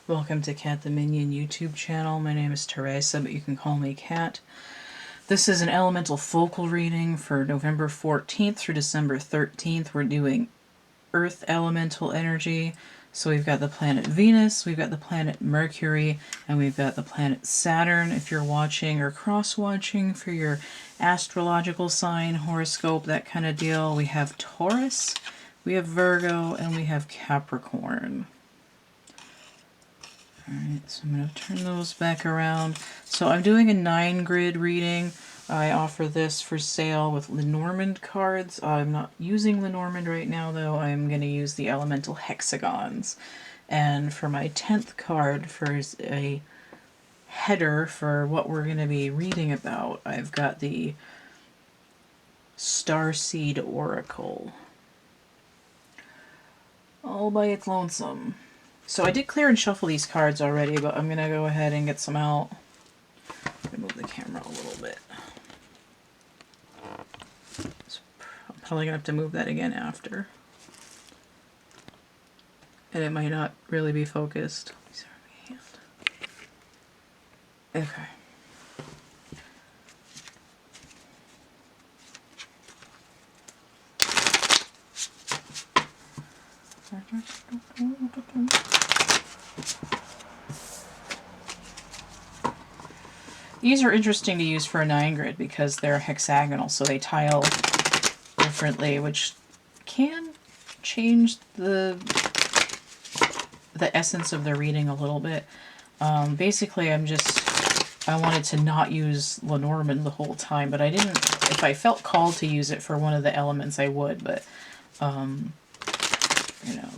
Welcome to CATtheMinion YouTube channel. My name is Teresa, but you can call me Cat. This is an elemental focal reading for November 14th through December 13th. We're doing Earth elemental energy. So we've got the planet Venus, we've got the planet Mercury, and we've got the planet Saturn. If you're watching or cross-watching for your astrological sign, horoscope, that kind of deal, we have Taurus, we have Virgo, and we have Capricorn. Alright, so I'm going to turn those back around. So I'm doing a 9-grid reading. I offer this for sale with Lenormand cards. I'm not using Lenormand right now, though. I'm going to use the elemental hexagons. And for my 10th card, for a header for what we're going to be reading about, I've got the Starseed Oracle. All by its lonesome. So I did clear and shuffle these cards already, but I'm going to go ahead and get some out. I'm going to move the camera a little bit. So I'm probably going to have to move that again after. And it might not really be focused. Okay. These are interesting to use for a 9-grid because they're hexagonal, so they tile differently, which can change the essence of the reading a little bit. Basically, I wanted to not use Lenormand the whole time, but I didn't. If I felt called to use it for one of the elements, I would, but you know,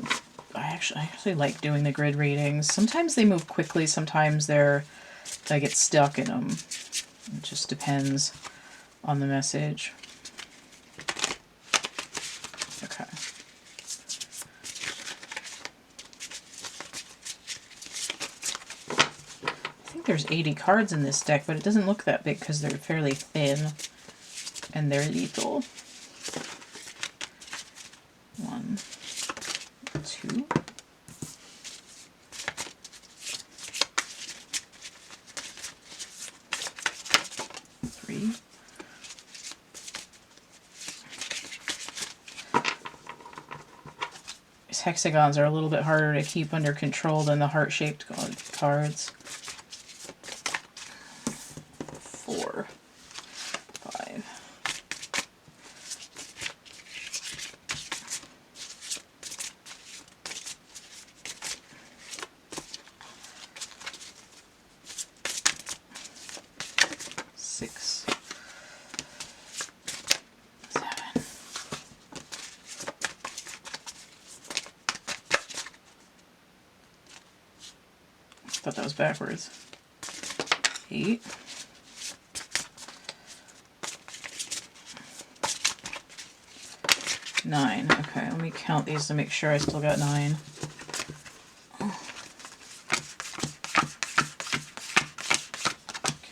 I actually like doing the grid readings. Sometimes they move quickly, sometimes I get stuck in them. It just depends on the message. Okay. I think there's 80 cards in this deck, but it doesn't look that big because they're fairly thin and they're lethal. 1, 2. 3. These hexagons are a little bit harder to keep under control than the heart-shaped cards. 4, 5. 6, 7. I thought that was backwards. 8. 9. Okay, let me count these to make sure I still got 9.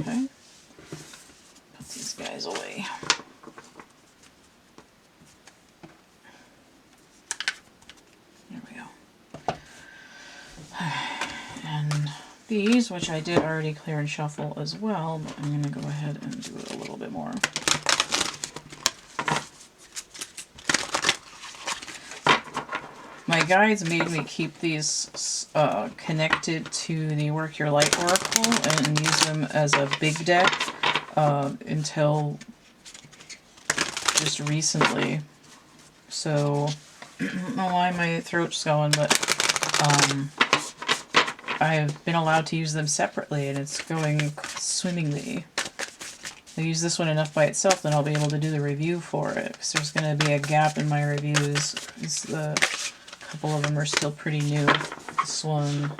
Okay. Put these guys away. There we go. And these, which I did already clear and shuffle as well, but I'm going to go ahead and do it a little bit more. My guides made me keep these connected to the Work Your Light Oracle and use them as a big deck until just recently. So, I don't know why my throat's going, but I've been allowed to use them separately and it's going swimmingly. I'll use this one enough by itself, then I'll be able to do the review for it, because there's going to be a gap in my reviews. A couple of them are still pretty new. This one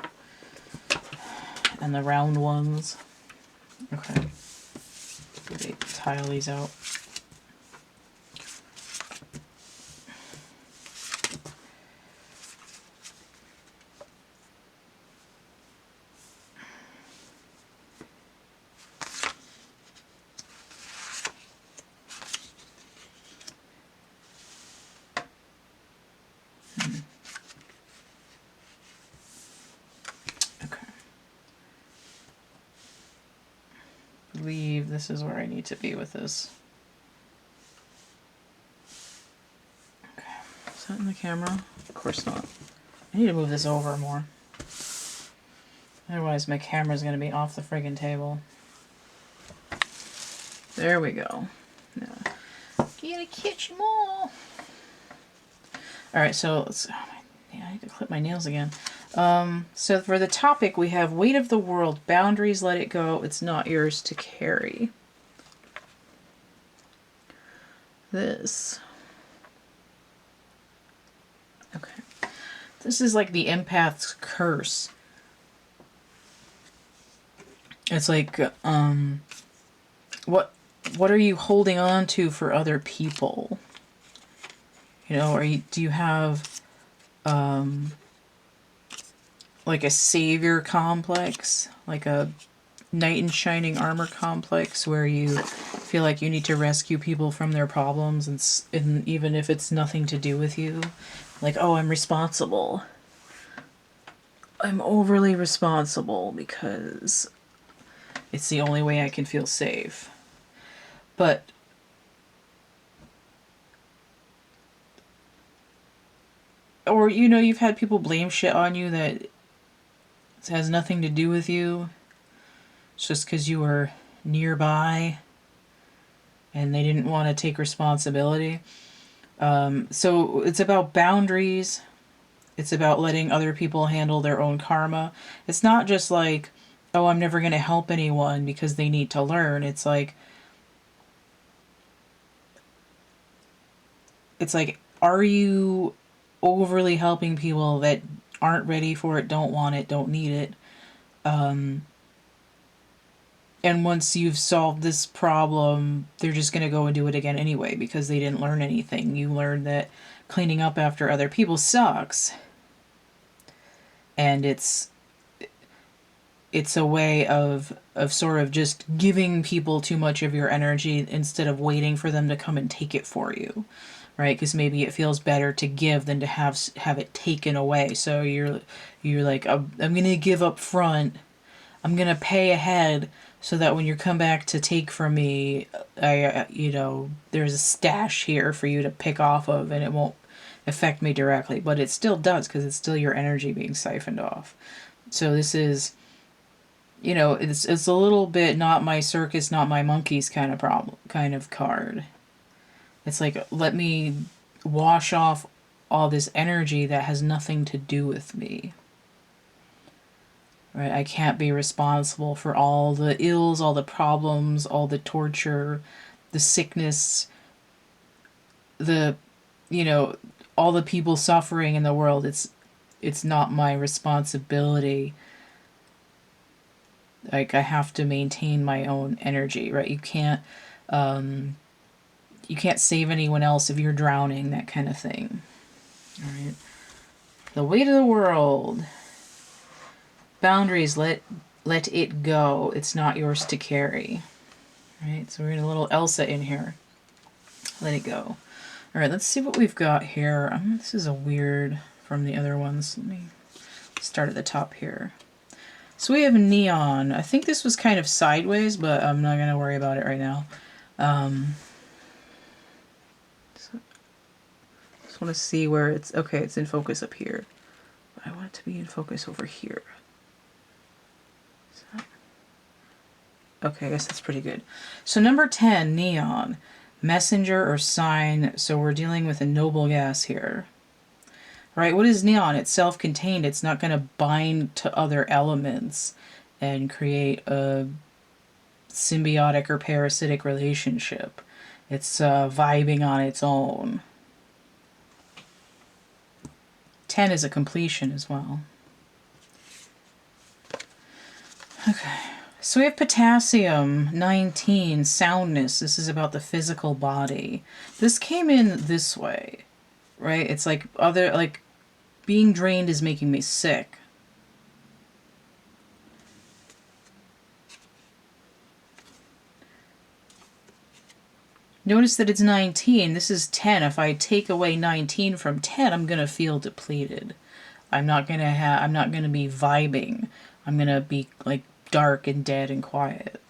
and the round ones. Okay. Let me tile these out. believe this is where I need to be with this. Okay, is that in the camera? Of course not. I need to move this over more. Otherwise my camera's going to be off the friggin' table. There we go. Now, gotta catch them all. Alright, so let's... Oh, I need to clip my nails again. So for the topic, we have weight of the world, boundaries, let it go, it's not yours to carry. This. Okay. This is like the empath's curse. It's like, what are you holding on to for other people? You know, do you have, like a savior complex, like a knight in shining armor complex, where you feel like you need to rescue people from their problems, and even if it's nothing to do with you, like, oh, I'm responsible. I'm overly responsible because it's the only way I can feel safe. But or, you know, you've had people blame shit on you that has nothing to do with you. It's just because you were nearby and they didn't want to take responsibility. So it's about boundaries. It's about letting other people handle their own karma. It's not just like, oh, I'm never going to help anyone because they need to learn. It's like, are you overly helping people that aren't ready for it, don't want it, don't need it? And once you've solved this problem, they're just going to go and do it again anyway because they didn't learn anything. You learned that cleaning up after other people sucks. And it's a way of sort of just giving people too much of your energy instead of waiting for them to come and take it for you. Right? Because maybe it feels better to give than to have it taken away. So you're like, I'm going to give up front. I'm going to pay ahead so that when you come back to take from me, there's a stash here for you to pick off of and it won't affect me directly. But it still does because it's still your energy being siphoned off. So this is, you know, it's a little bit not my circus, not my monkeys kind of card. It's like, let me wash off all this energy that has nothing to do with me. Right? I can't be responsible for all the ills, all the problems, all the torture, the sickness, all the people suffering in the world. It's not my responsibility. Like, I have to maintain my own energy, right? You can't save anyone else if you're drowning, that kind of thing. All right. The weight of the world. Boundaries, let it go. It's not yours to carry. All right, so we're getting a little Elsa in here. Let it go. All right, let's see what we've got here. This is a weird from the other ones. Let me start at the top here. So we have neon. I think this was kind of sideways, but I'm not going to worry about it right now. So just want to see where it's... Okay, it's in focus up here. But I want it to be in focus over here. So, okay, I guess that's pretty good. So number 10, neon. Messenger or sign. So we're dealing with a noble gas here. Right, what is neon? It's self-contained. It's not going to bind to other elements and create a symbiotic or parasitic relationship. It's vibing on its own. 10 is a completion as well. Okay, so we have potassium, 19, soundness. This is about the physical body. This came in this way, right? It's like being drained is making me sick. Notice that it's 19. This is 10. If I take away 19 from 10, I'm going to feel depleted. I'm not going to be vibing. I'm going to be like dark and dead and quiet.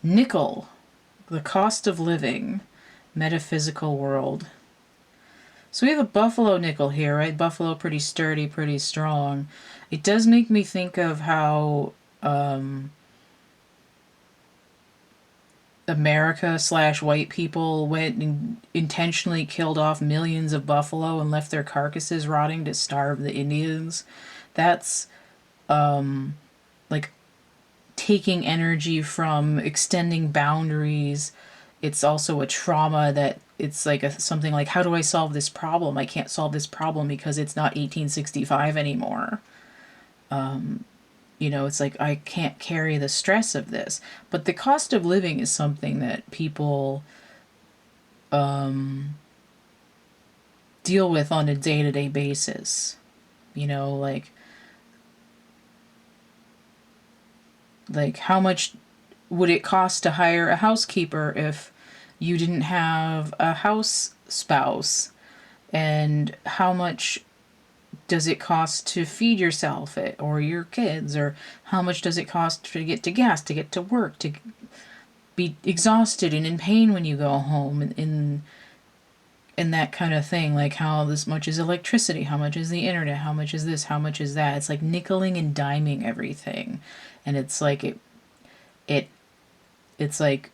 Nickel, the cost of living, metaphysical world. So we have a buffalo nickel here, right? Buffalo, pretty sturdy, pretty strong. It does make me think of how America/white people went and intentionally killed off millions of buffalo and left their carcasses rotting to starve the Indians. That's like taking energy from extending boundaries. It's also a trauma that it's like something like, how do I solve this problem? I can't solve this problem because it's not 1865 anymore. You know, it's like, I can't carry the stress of this. But the cost of living is something that people deal with on a day-to-day basis. You know, like how much would it cost to hire a housekeeper if you didn't have a house spouse? And how much does it cost to feed yourself or your kids? Or how much does it cost to get to gas, to get to work, to be exhausted and in pain when you go home, and that kind of thing? Like, how this much is electricity, how much is the internet, how much is this, how much is that? It's like nickeling and diming everything. And it's like it's like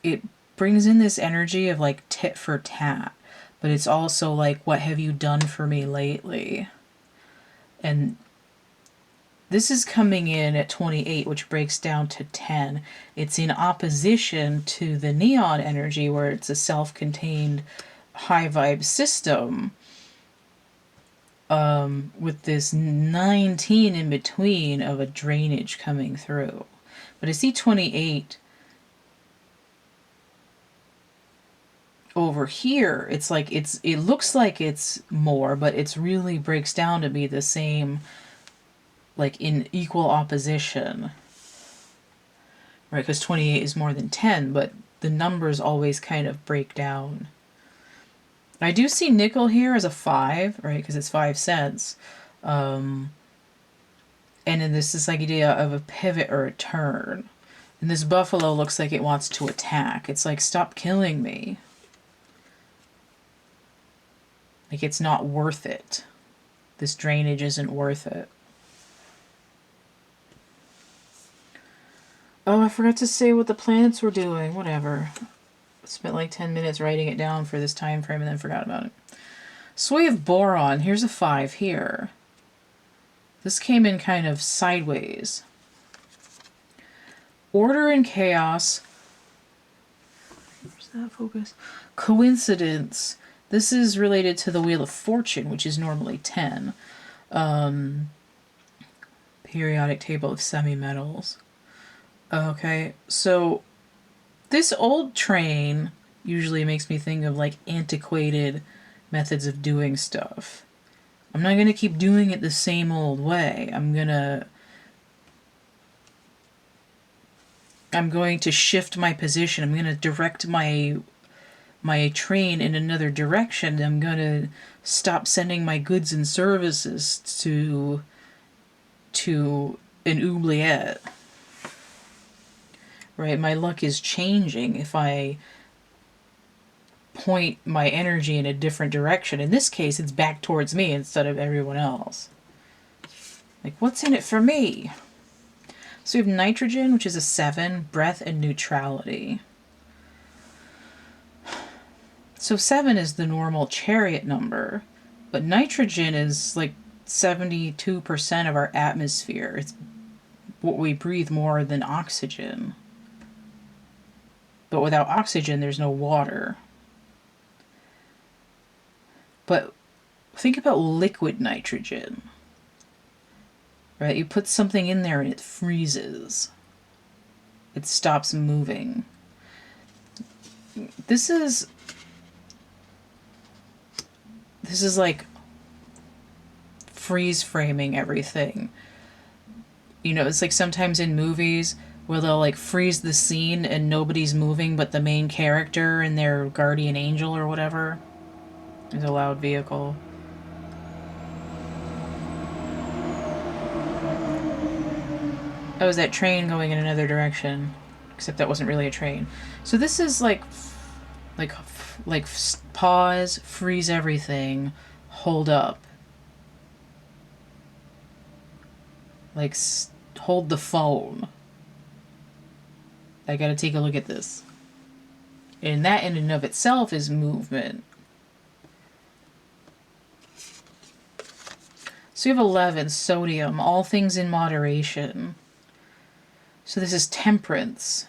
it brings in this energy of like tit for tat, but it's also like, what have you done for me lately? And this is coming in at 28, which breaks down to 10. It's in opposition to the neon energy, where it's a self-contained high vibe system, with this 19 in between of a drainage coming through. But I see 28 over here. It's like it looks like it's more, but it's really breaks down to be the same, like in equal opposition, right? Because 28 is more than 10, but the numbers always kind of break down. I do see nickel here as a 5, right? Because it's 5 cents. And then this idea of a pivot or a turn. And this buffalo looks like it wants to attack. It's like, stop killing me. Like, it's not worth it. This drainage isn't worth it. Oh, I forgot to say what the planets were doing. Whatever. Spent like 10 minutes writing it down for this time frame and then forgot about it. So we have boron. Here's a 5 here. This came in kind of sideways. Order and chaos. Where's that focus? Coincidence. This is related to the Wheel of Fortune, which is normally 10. Periodic table of semi-metals. Okay, so this old train usually makes me think of like antiquated methods of doing stuff. I'm not going to keep doing it the same old way. I'm going to shift my position. I'm going to direct my train in another direction. I'm going to stop sending my goods and services to an oubliette. Right? My luck is changing if I point my energy in a different direction. In this case, it's back towards me instead of everyone else. Like, what's in it for me? So we have nitrogen, which is a 7, breath and neutrality. So 7 is the normal chariot number, but nitrogen is like 72% of our atmosphere. It's what we breathe more than oxygen. But without oxygen, there's no water. But think about liquid nitrogen. Right? You put something in there and it freezes. It stops moving. This is like freeze framing everything. You know, it's like sometimes in movies where they'll like freeze the scene and nobody's moving but the main character and their guardian angel or whatever. There's a loud vehicle. Oh, is that train going in another direction? Except that wasn't really a train. So this is like, like pause, freeze everything, hold up. Like, hold the phone. I gotta take a look at this. And that in and of itself is movement. So you have 11, sodium, all things in moderation. So this is temperance,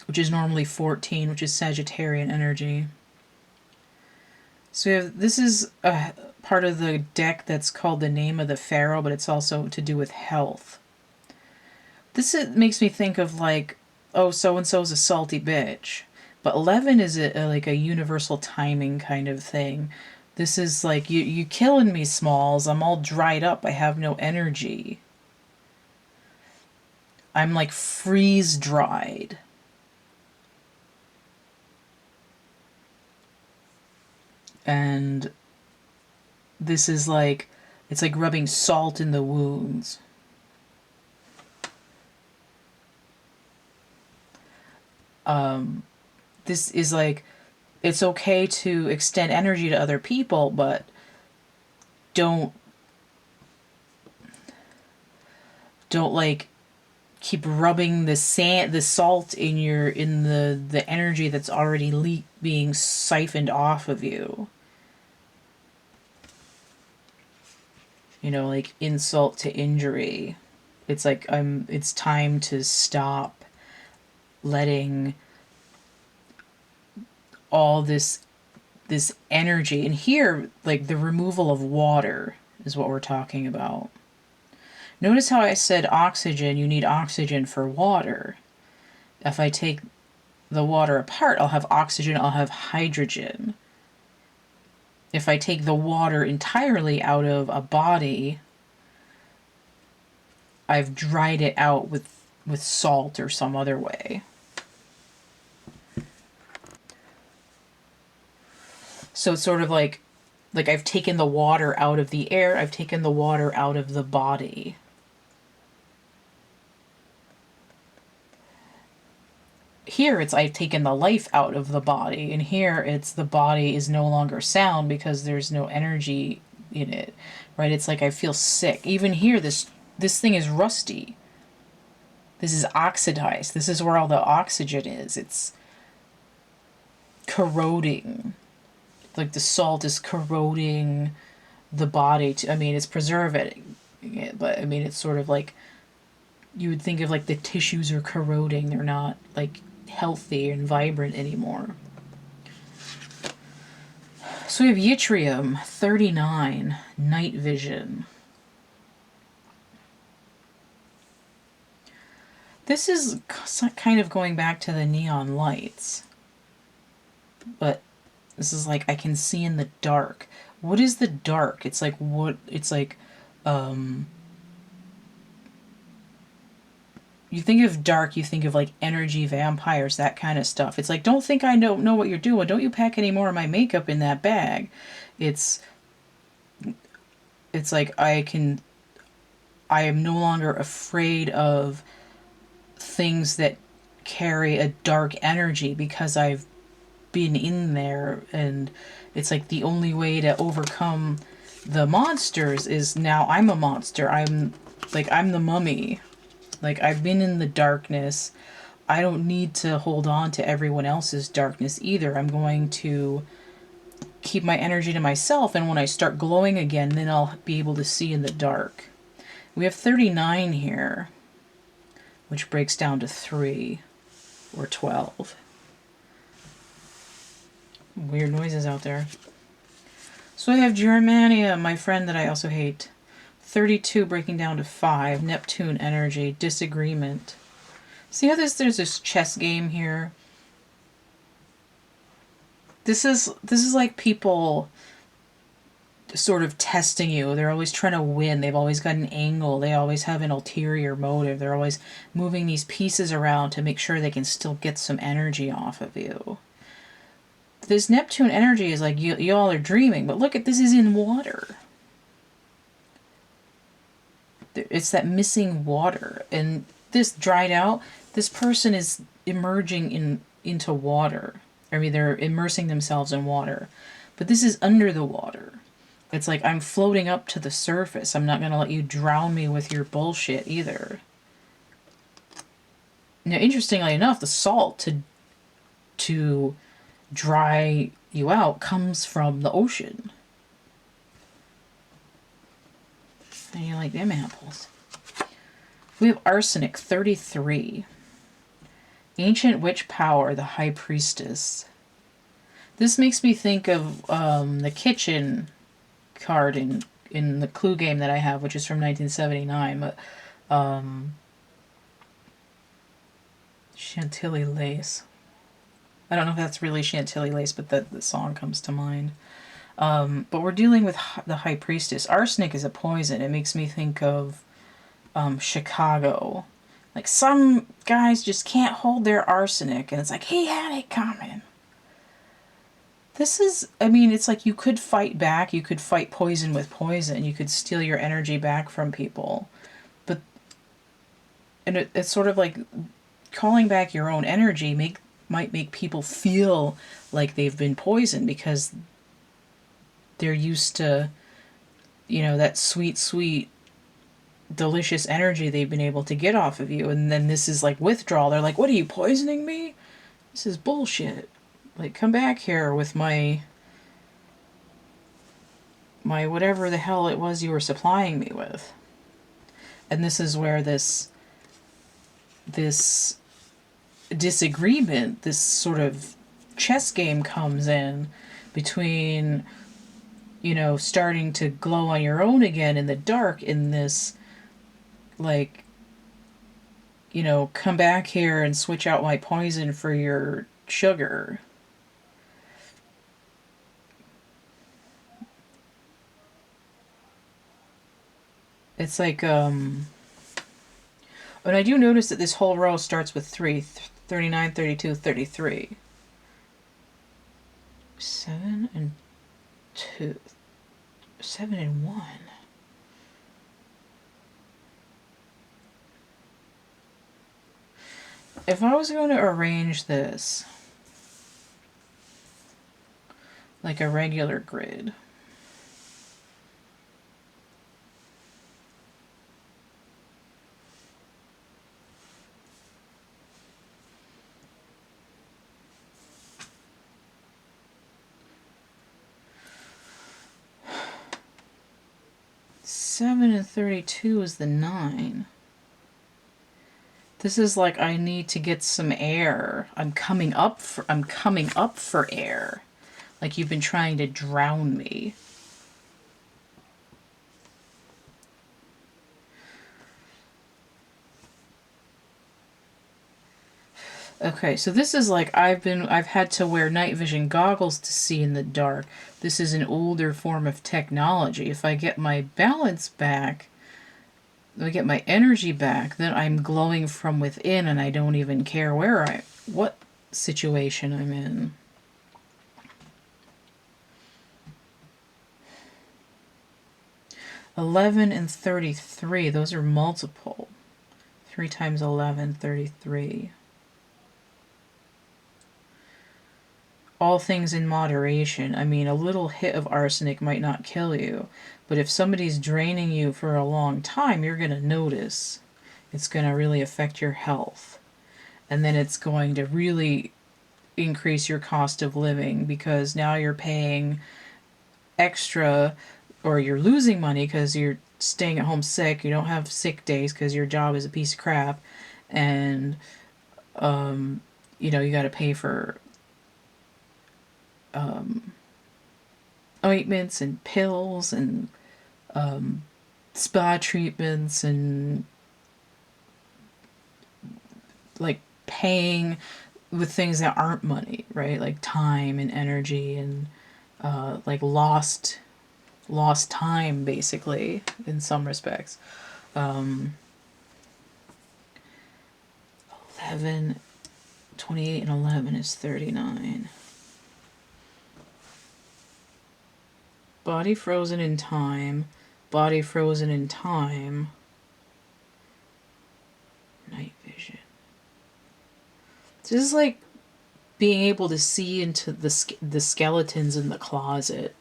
which is normally 14, which is Sagittarian energy. So we have, this is a part of the deck that's called the Name of the Pharaoh, but it's also to do with health. This makes me think of like, oh, so-and-so is a salty bitch. But 11 is like a universal timing kind of thing. This is like, you killing me, Smalls. I'm all dried up. I have no energy. I'm like freeze-dried. And this is like, it's like rubbing salt in the wounds. This is like, it's okay to extend energy to other people, but don't like keep rubbing the salt in the energy that's already being siphoned off of you. You know, like insult to injury. It's like it's time to stop letting all this energy. And here, like the removal of water is what we're talking about. Notice how I said oxygen, you need oxygen for water. If I take the water apart, I'll have oxygen, I'll have hydrogen. If I take the water entirely out of a body, I've dried it out with salt or some other way. So it's sort of like I've taken the water out of the air, I've taken the water out of the body. Here it's I've taken the life out of the body, and here it's the body is no longer sound because there's no energy in it, right? It's like I feel sick. Even here, this thing is rusty. This is oxidized. This is where all the oxygen is. It's corroding. Like the salt is corroding the body. I mean, it's preserving it, but I mean, it's sort of like you would think of like the tissues are corroding. They're not like healthy and vibrant anymore. So we have yttrium, 39, night vision. This is kind of going back to the neon lights, but this is like I can see in the dark. What is the dark? It's like what? It's like, you think of dark, you think of like energy vampires, that kind of stuff. It's like, don't think I don't know what you're doing. Don't you pack any more of my makeup in that bag. It's like I am no longer afraid of things that carry a dark energy because I've been in there, and it's like the only way to overcome the monsters is now I'm a monster. I'm the mummy. Like, I've been in the darkness. I don't need to hold on to everyone else's darkness either. I'm going to keep my energy to myself, and when I start glowing again, then I'll be able to see in the dark. We have 39 here, which breaks down to 3 or 12. Weird noises out there. So I have Germania, my friend that I also hate. 32 breaking down to 5. Neptune energy. Disagreement. See how there's this chess game here? This is like people sort of testing you. They're always trying to win. They've always got an angle. They always have an ulterior motive. They're always moving these pieces around to make sure they can still get some energy off of you. This Neptune energy is like y'all are dreaming, but look at this is in water. It's that missing water. And this dried out, this person is emerging into water. I mean, they're immersing themselves in water. But this is under the water. It's like, I'm floating up to the surface. I'm not going to let you drown me with your bullshit either. Now, interestingly enough, the salt to dry you out comes from the ocean. How do you like them apples? We have arsenic, 33. Ancient witch power, the high priestess. This makes me think of the kitchen card in the clue game that I have, which is from 1979. But Chantilly lace. I don't know if that's really Chantilly lace, but the song comes to mind. But we're dealing with the high priestess. Arsenic is a poison. It makes me think of Chicago. Like, some guys just can't hold their arsenic, and it's like, he had it coming. This is, I mean, it's like you could fight back. You could fight poison with poison. You could steal your energy back from people. But, and it's sort of like calling back your own energy might make people feel like they've been poisoned because they're used to, you know, that sweet, sweet, delicious energy they've been able to get off of you. And then this is like withdrawal. They're like, what are you, poisoning me? This is bullshit. Like, come back here with my whatever the hell it was you were supplying me with. And this is where this disagreement, this sort of chess game comes in between, you know, starting to glow on your own again in the dark in this, like, you know, come back here and switch out my poison for your sugar. It's like, and I do notice that this whole row starts with 3, 39, 32, 33. 7 and 2. 7 and 1. If I was going to arrange this like a regular grid, Seven and 32 is the 9. This is like, I need to get some air. I'm coming up for air. Like you've been trying to drown me. Okay, so this is like I've had to wear night vision goggles to see in the dark. This is an older form of technology. If I get my balance back, if I get my energy back, then I'm glowing from within and I don't even care what situation I'm in. $11 and 33, those are multiple. 3 times 11, 33. All things in moderation. I mean, a little hit of arsenic might not kill you, but if somebody's draining you for a long time, you're going to notice. It's going to really affect your health. And then it's going to really increase your cost of living because now you're paying extra, or you're losing money because you're staying at home sick. You don't have sick days because your job is a piece of crap. And, you know, you got to pay for ointments and pills and spa treatments and like paying with things that aren't money, right? Like time and energy and like lost time, basically, in some respects. 11, 28 and 11 is 39. Body frozen in time, body frozen in time. Just like being able to see into the skeletons in the closet.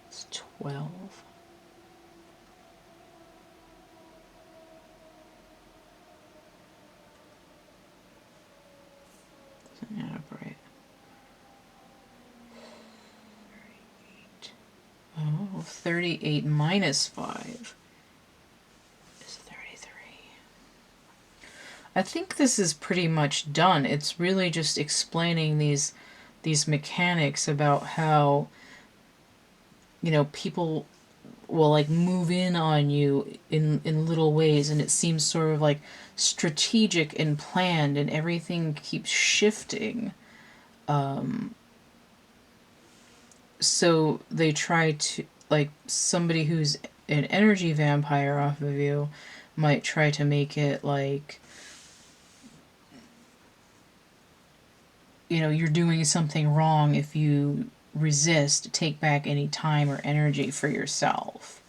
It's 12. Doesn't add up right. 38. Oh, 38 minus 5 is 33. I think this is pretty much done. It's really just explaining these mechanics about how, you know, people will like move in on you in little ways, and it seems sort of like strategic and planned, and everything keeps shifting. So they try to, like, somebody who's an energy vampire off of you might try to make it like, you know, you're doing something wrong if you resist, take back any time or energy for yourself.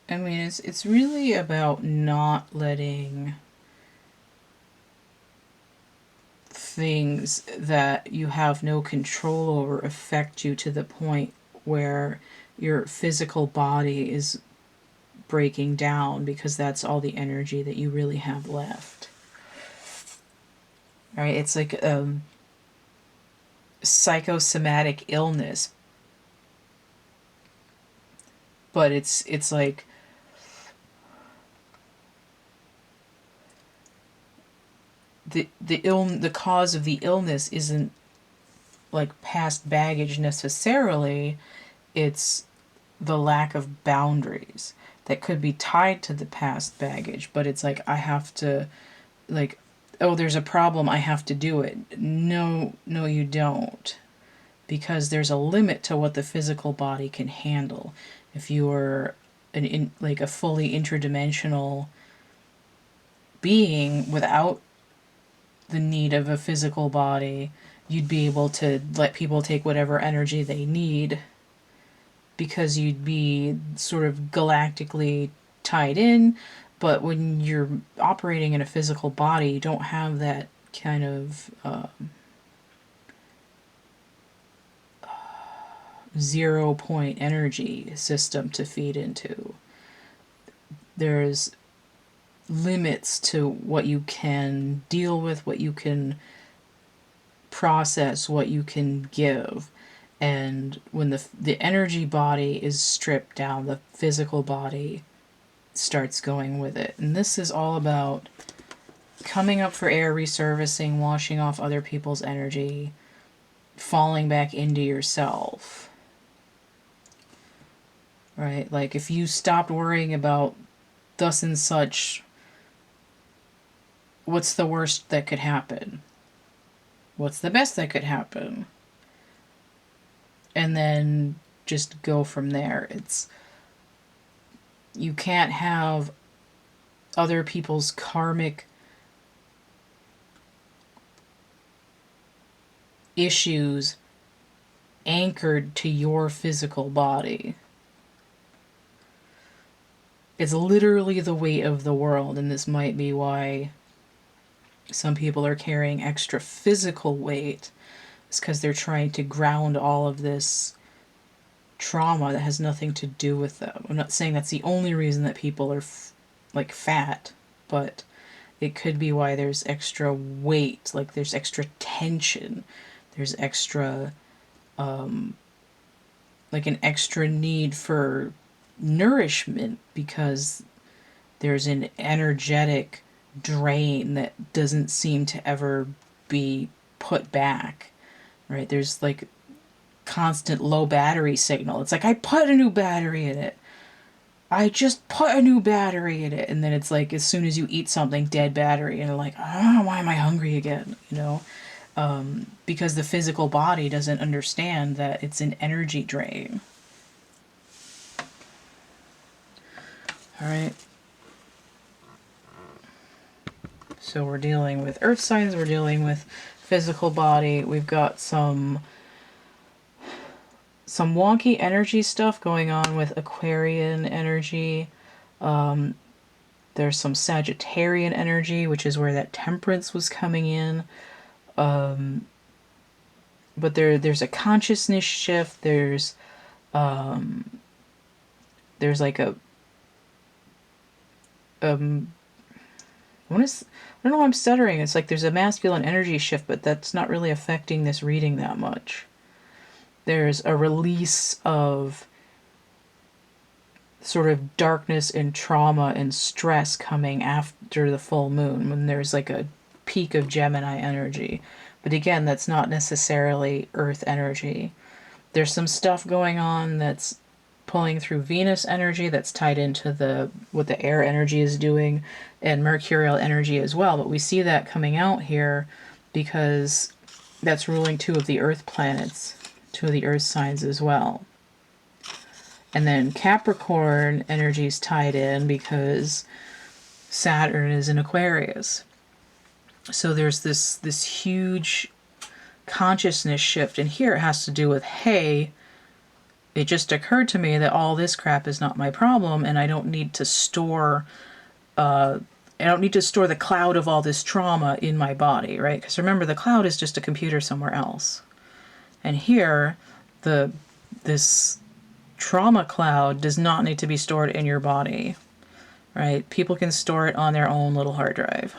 I mean, it's really about not letting things that you have no control over affect you to the point where your physical body is breaking down, because that's all the energy that you really have left. Right? It's like psychosomatic illness, but it's like the cause of the illness isn't like past baggage necessarily. It's the lack of boundaries that could be tied to the past baggage, but it's like, I have to, like, oh, there's a problem, I have to do it. No, you don't, because there's a limit to what the physical body can handle. If you are like a fully interdimensional being without the need of a physical body, you'd be able to let people take whatever energy they need, because you'd be sort of galactically tied in. But when you're operating in a physical body, you don't have that kind of zero-point energy system to feed into. There's limits to what you can deal with, what you can process, what you can give. And when the energy body is stripped down, the physical body starts going with it. And this is all about coming up for air, resurfacing, washing off other people's energy, falling back into yourself. Right? Like, if you stopped worrying about thus and such, what's the worst that could happen? What's the best that could happen? And then just go from there. You can't have other people's karmic issues anchored to your physical body. It's literally the weight of the world, and this might be why some people are carrying extra physical weight. It's because they're trying to ground all of this trauma that has nothing to do with them. I'm not saying that's the only reason that people are like fat, but it could be why there's extra weight, like there's extra tension, there's extra like an extra need for nourishment because there's an energetic drain that doesn't seem to ever be put back, right? There's like constant low battery signal. It's like, I put a new battery in it. I just put a new battery in it. And then it's like, as soon as you eat something, dead battery. And you're like, oh, why am I hungry again? You know? Because the physical body doesn't understand that it's an energy drain. All right. So we're dealing with earth signs, we're dealing with physical body. We've got some wonky energy stuff going on with Aquarian energy. There's some Sagittarian energy, which is where that Temperance was coming in. But there's a consciousness shift. There's like a I don't know why I'm stuttering. It's like there's a masculine energy shift, but that's not really affecting this reading that much. There's a release of sort of darkness and trauma and stress coming after the full moon, when there's like a peak of Gemini energy. But again, that's not necessarily Earth energy. There's some stuff going on that's pulling through Venus energy that's tied into what the air energy is doing, and Mercurial energy as well. But we see that coming out here because that's ruling two of the Earth planets, two of the Earth signs as well. And then Capricorn energy is tied in because Saturn is in Aquarius. So there's this huge consciousness shift. And here it has to do with, hey, it just occurred to me that all this crap is not my problem, and I don't need to store the cloud of all this trauma in my body, right? Because remember, the cloud is just a computer somewhere else. And here, this trauma cloud does not need to be stored in your body, right? People can store it on their own little hard drive.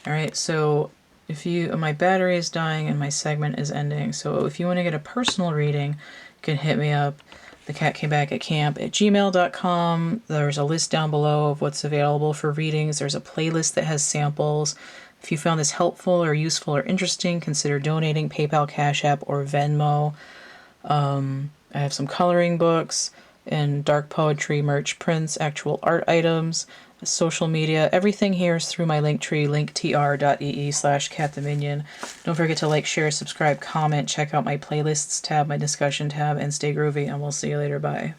All right, so my battery is dying and my segment is ending. So if you want to get a personal reading, you can hit me up, thecatcamebackatcamp@gmail.com. There's a list down below of what's available for readings. There's a playlist that has samples. If you found this helpful or useful or interesting, consider donating PayPal, Cash App, or Venmo. I have some coloring books and dark poetry, merch prints, actual art items, social media. Everything here is through my Linktree, linktr.ee/CATtheMinion. Don't forget to like, share, subscribe, comment, check out my playlists tab, my discussion tab, and stay groovy, and we'll see you later. Bye.